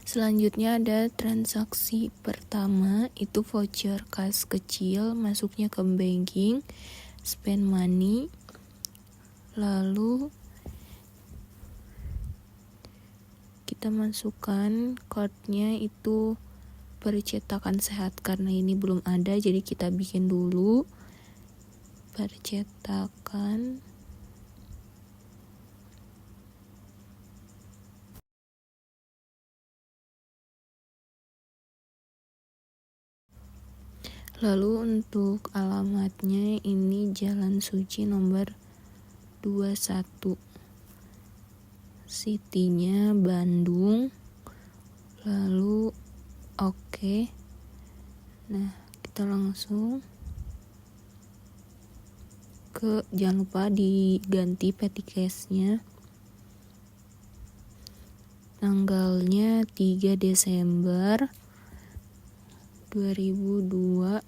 Selanjutnya ada transaksi pertama, itu voucher kas kecil, masuknya ke banking, spend money, lalu kita masukkan code-nya itu percetakan sehat, karena ini belum ada jadi kita bikin dulu percetakan lalu untuk alamatnya ini Jalan Suci nomor 21, city-nya Bandung, lalu oke. Nah, kita langsung ke, jangan lupa diganti petty cash-nya, tanggalnya 3 Desember 2002,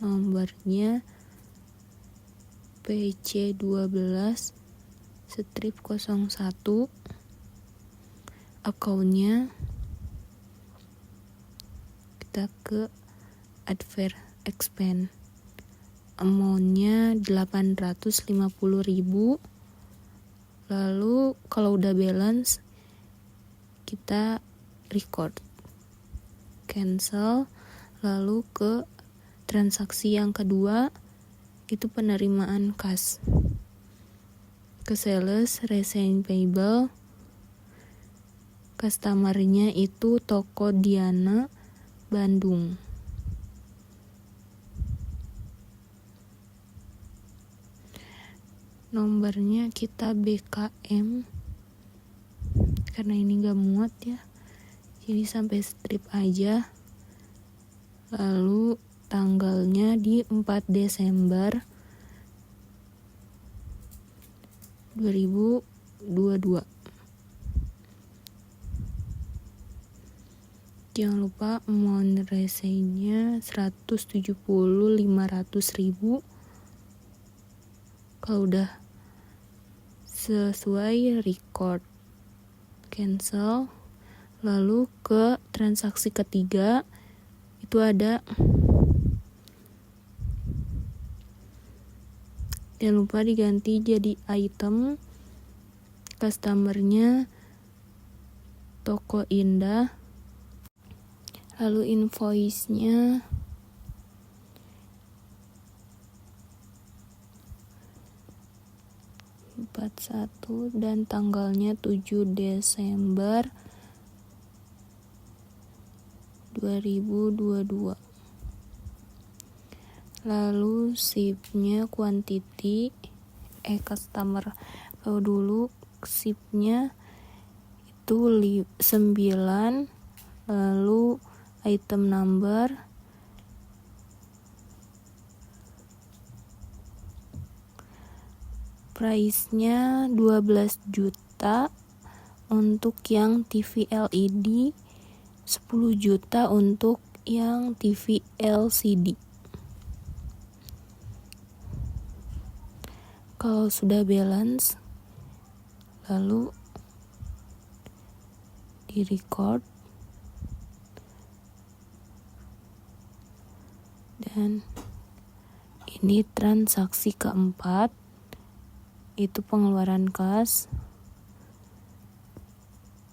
nomornya PC12 strip 01, akunnya kita ke advert expand, amount-nya 850.000. Lalu kalau udah balance kita record, cancel, lalu ke transaksi yang kedua itu penerimaan kas, ke sales resign payable, customer-nya itu toko Diana Bandung. Nomornya kita BKM karena ini gak muat ya, jadi sampai strip aja. Lalu tanggalnya di 4 Desember 2022. Jangan lupa amount resignnya 170.500.000. Kalau udah sesuai record, cancel. Lalu ke transaksi ketiga itu ada, jangan lupa diganti jadi item, customer-nya Toko Indah, lalu invoice-nya satu dan tanggalnya 7 Desember 2022. Lalu ship-nya quantity customer dulu, ship-nya itu 9, lalu item number price-nya 12 juta untuk yang TV LED, 10 juta untuk yang TV LCD. Kalau sudah balance, lalu di record dan ini transaksi keempat, itu pengeluaran kas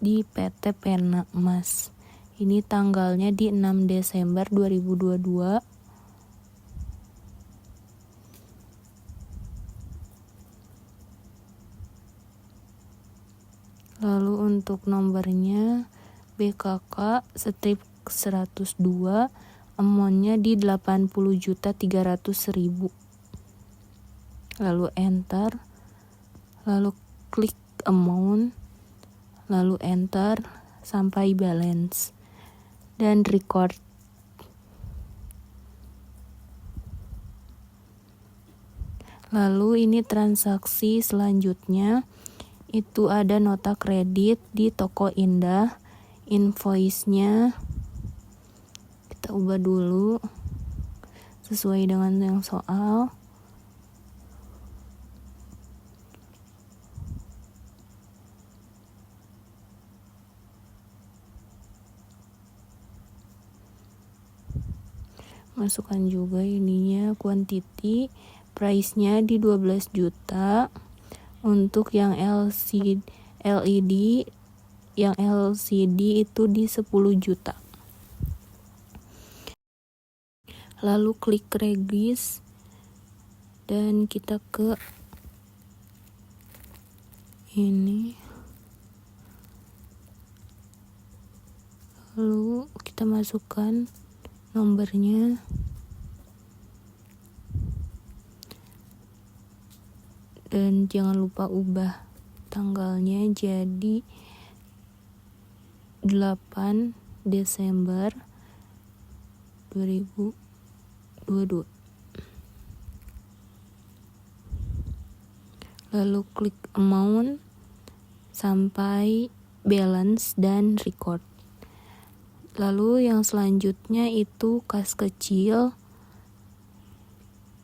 di PT Pena Emas. Ini tanggalnya di 6 Desember 2022. Lalu untuk nomornya BKK strip 102, amount-nya di 80.300.000. Lalu enter, lalu klik amount, lalu enter sampai balance dan record. Lalu ini transaksi selanjutnya itu ada nota kredit di Toko Indah, invoice-nya kita ubah dulu sesuai dengan yang soal. masukkan juga ininya, quantity, price-nya di 12 juta. Untuk yang LED, yang LCD itu di 10 juta. Lalu klik register dan kita ke ini, lalu kita masukkan nomornya dan jangan lupa ubah tanggalnya jadi 8 Desember 2022. Lalu klik amount sampai balance dan record. Lalu yang selanjutnya itu kas kecil,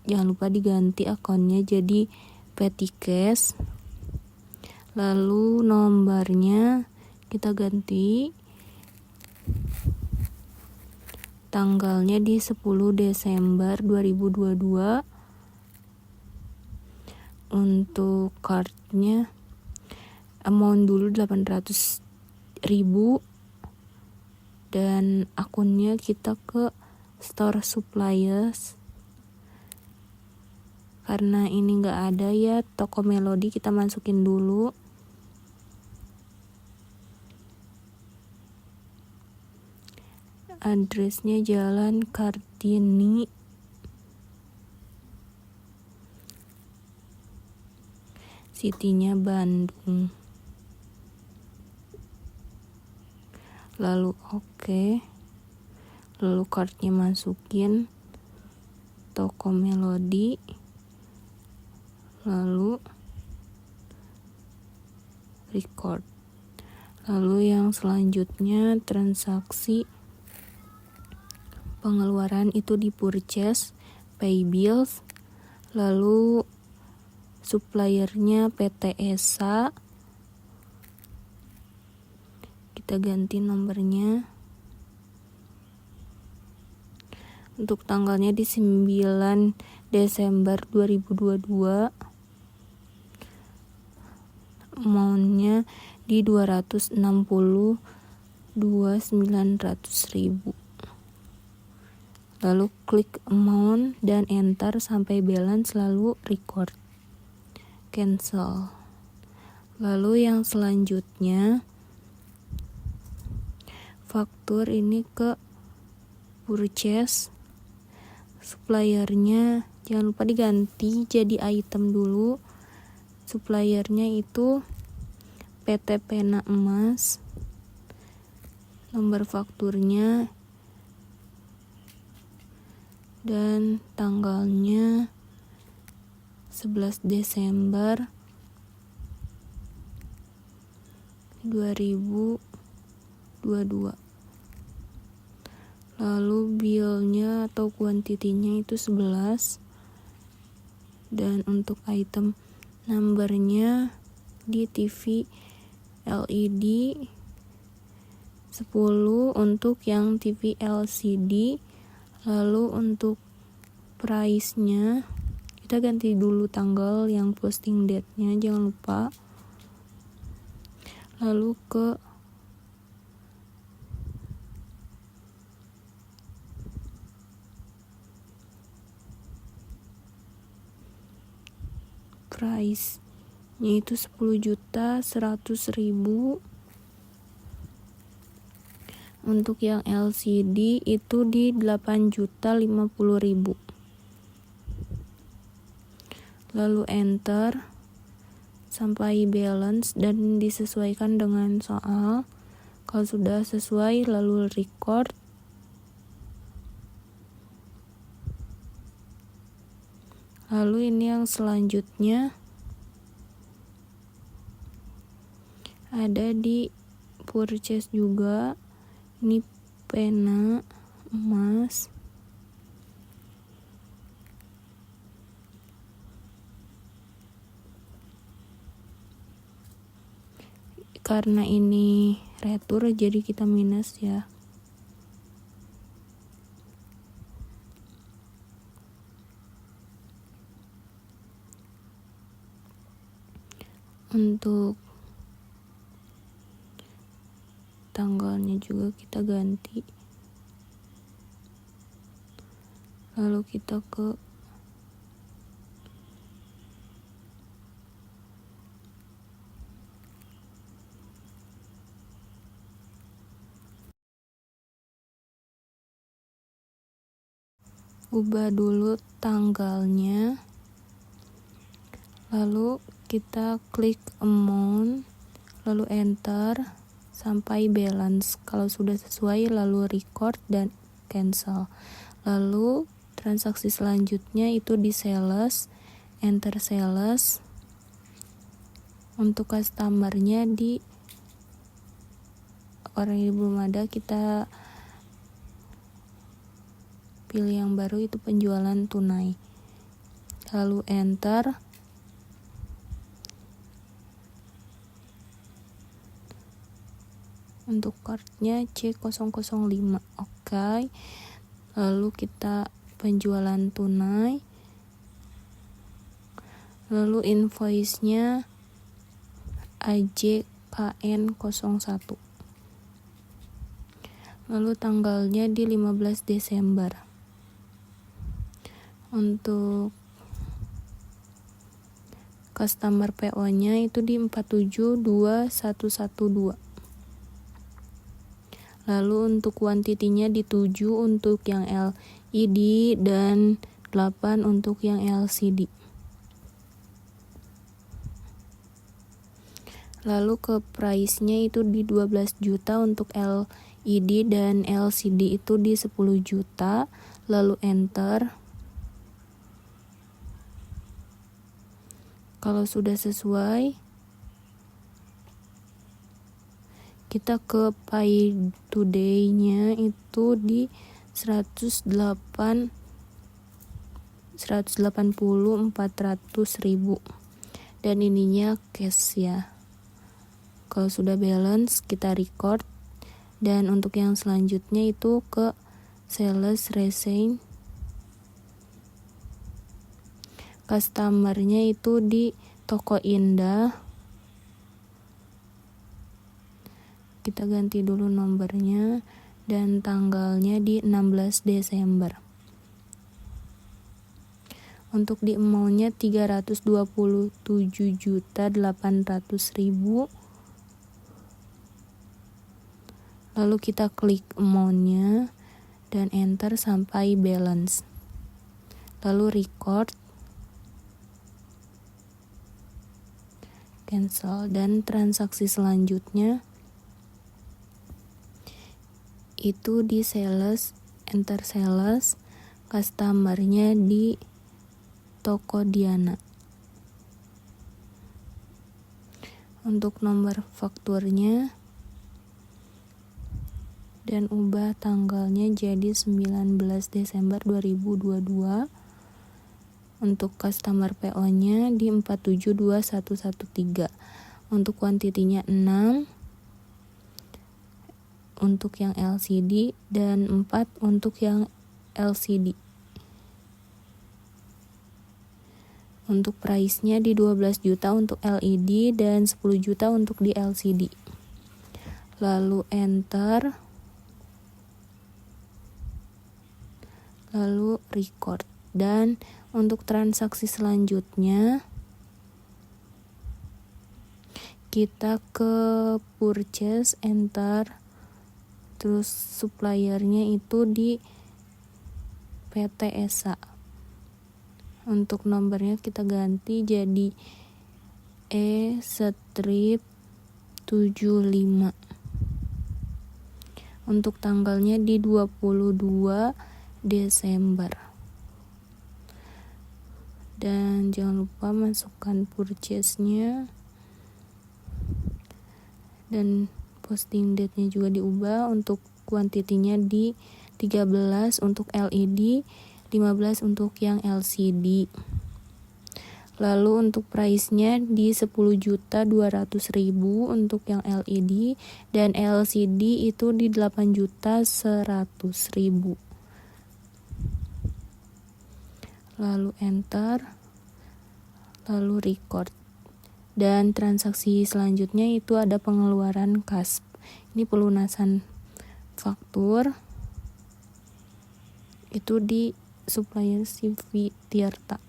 jangan lupa diganti akunnya jadi petty cash. Lalu nomornya kita ganti, tanggalnya di 10 Desember 2022. Untuk cardnya amount dulu 800.000 dan akunnya kita ke store suppliers. Karena ini nggak ada ya toko Melody, kita masukin dulu. Addressnya Jalan Kartini, City-nya Bandung. Lalu oke. Lalu cardnya masukin toko Melody. Lalu record. Lalu yang selanjutnya transaksi pengeluaran itu di purchase, pay bills, lalu suppliernya PT ESA, kita ganti nomornya. Untuk tanggalnya di 9 Desember 2022, amountnya di 262.900.000. Lalu klik amount dan enter sampai balance, lalu record, cancel. Lalu yang selanjutnya faktur ini ke purchase, suppliernya jangan lupa diganti jadi item dulu. Suppliernya itu PT Pena Emas, nomor fakturnya dan tanggalnya 11 Desember 2022. Lalu bill-nya atau kuantitinya itu 11. Dan untuk item numbernya di TV LED 10 untuk yang TV LCD. Lalu untuk price-nya kita ganti dulu tanggal yang posting date-nya, jangan lupa. Lalu ke price-nya itu 10.100.000. Untuk yang LCD itu di 8.050.000. Lalu enter sampai balance dan disesuaikan dengan soal. Kalau sudah sesuai lalu record. Lalu ini yang selanjutnya ada di purchase juga. Ini pena emas. Karena ini retur jadi kita minus ya. Untuk tanggalnya juga kita ganti. Lalu kita ke ubah dulu tanggalnya, lalu kita klik amount, lalu enter sampai balance. Kalau sudah sesuai lalu record dan cancel. Lalu transaksi selanjutnya itu di sales, enter sales. Untuk customernya di orang yang belum ada, kita pilih yang baru, itu penjualan tunai. Lalu enter. Untuk kartunya C005. Oke. Lalu kita penjualan tunai. Lalu invoice-nya AJKN01. Lalu tanggalnya di 15 Desember. Untuk customer PO-nya itu di 472112. Lalu untuk kuantitinya di 7 untuk yang LED dan 8 untuk yang LCD. Lalu ke price-nya itu di 12 juta untuk LED dan LCD itu di 10 juta. Lalu enter. Kalau sudah sesuai, kita ke pay today-nya itu di 180-400.000 dan ininya cash ya. Kalau sudah balance kita record, dan untuk yang selanjutnya itu ke sales resign. Customernya itu di Toko Indah. Kita ganti dulu nomornya dan tanggalnya di 16 Desember. Untuk di amount-nya 327.800.000. Lalu kita klik amount-nya dan enter sampai balance. Lalu record, cancel, dan transaksi selanjutnya itu di sales, enter sales, customernya di Toko Diana. Untuk nomor fakturnya dan ubah tanggalnya jadi 19 Desember 2022. Untuk customer PO-nya di 472113. Untuk kuantitinya 6 untuk yang LCD dan 4 untuk yang LCD. Untuk price-nya di 12 juta untuk LED dan 10 juta untuk di LCD. Lalu enter. Lalu record. Dan untuk transaksi selanjutnya kita ke purchase, enter, terus suppliernya itu di PT ESA. Untuk nomornya kita ganti jadi E-75. Untuk tanggalnya di 22 Desember. Dan jangan lupa masukkan purchase-nya. Dan posting date-nya juga diubah. Untuk kuantitinya di 13 untuk LED, 15 untuk yang LCD. Lalu untuk price-nya di 10.200.000 untuk yang LED dan LCD itu di 8.100.000. Lalu enter, lalu record. Dan transaksi selanjutnya itu ada pengeluaran kas. Ini pelunasan faktur itu di supplier CV Tirta.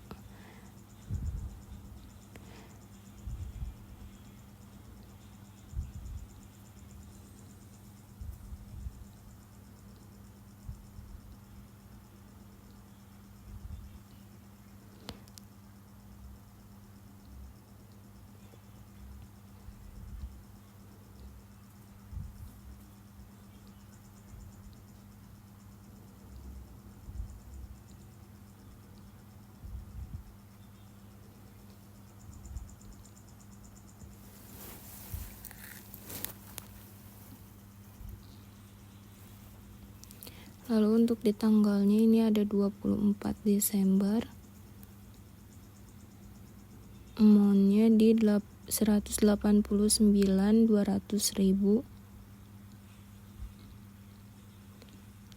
Lalu untuk di tanggalnya ini ada 24 Desember. Amount-nya di 189.200.000.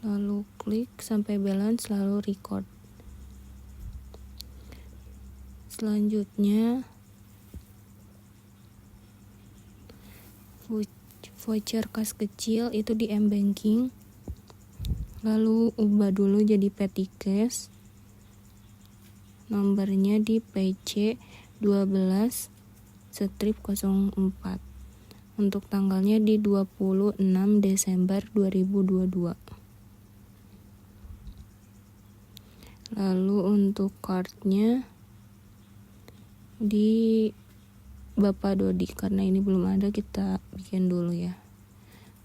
Lalu klik sampai balance, lalu record. Selanjutnya voucher kas kecil itu di M-Banking. Lalu ubah dulu jadi petty cash. Nomornya di PC 12/04. Untuk tanggalnya di 26 Desember 2022. Lalu untuk cardnya di Bapak Dodi, karena ini belum ada kita bikin dulu ya.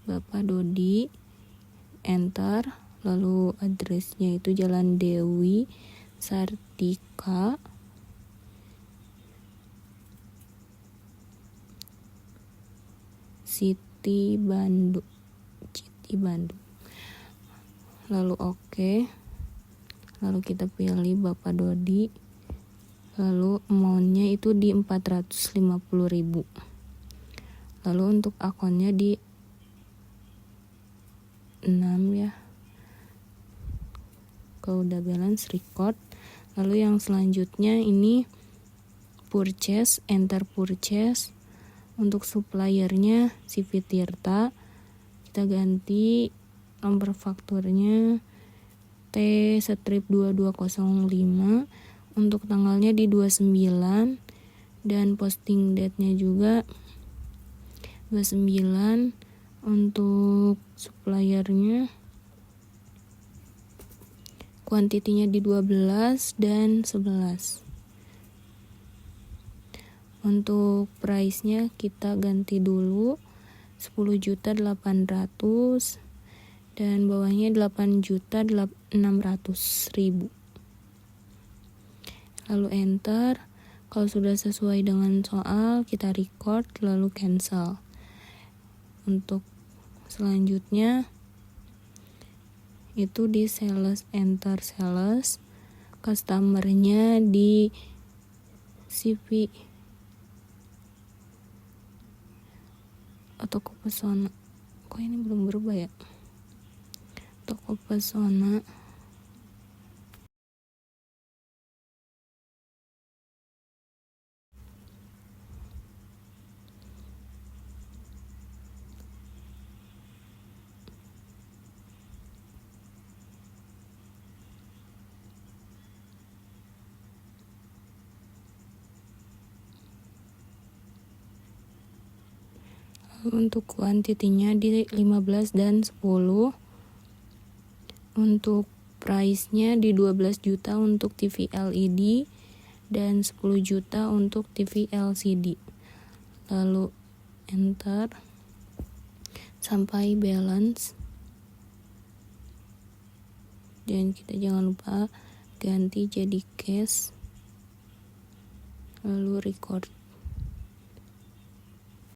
Bapak Dodi, enter. Lalu addressnya itu Jalan Dewi Sartika, City Bandung. Lalu oke. Lalu kita pilih Bapak Dodi. Lalu amount-nya itu di 450.000. Lalu untuk akunnya di 6 ya. Kalau udah balance, record. Lalu yang selanjutnya ini purchase, enter purchase. Untuk suppliernya CV Tirta, kita ganti nomor fakturnya T-2205. Untuk tanggalnya di 29 dan posting date-nya juga 29. Untuk suppliernya kuantitinya di 12 dan 11. Untuk price-nya kita ganti dulu 10.800.000 dan bawahnya 8.600.000. Lalu enter. Kalau sudah sesuai dengan soal, kita record lalu cancel. Untuk selanjutnya itu di sales, enter sales. Customer-nya di CV Toko Pesona. Kok ini belum berubah ya? Toko Pesona. Untuk kuantitinya di 15 dan 10. Untuk price-nya di 12 juta untuk TV LED dan 10 juta untuk TV LCD. Lalu enter sampai balance. Dan kita jangan lupa ganti jadi cash. Lalu record.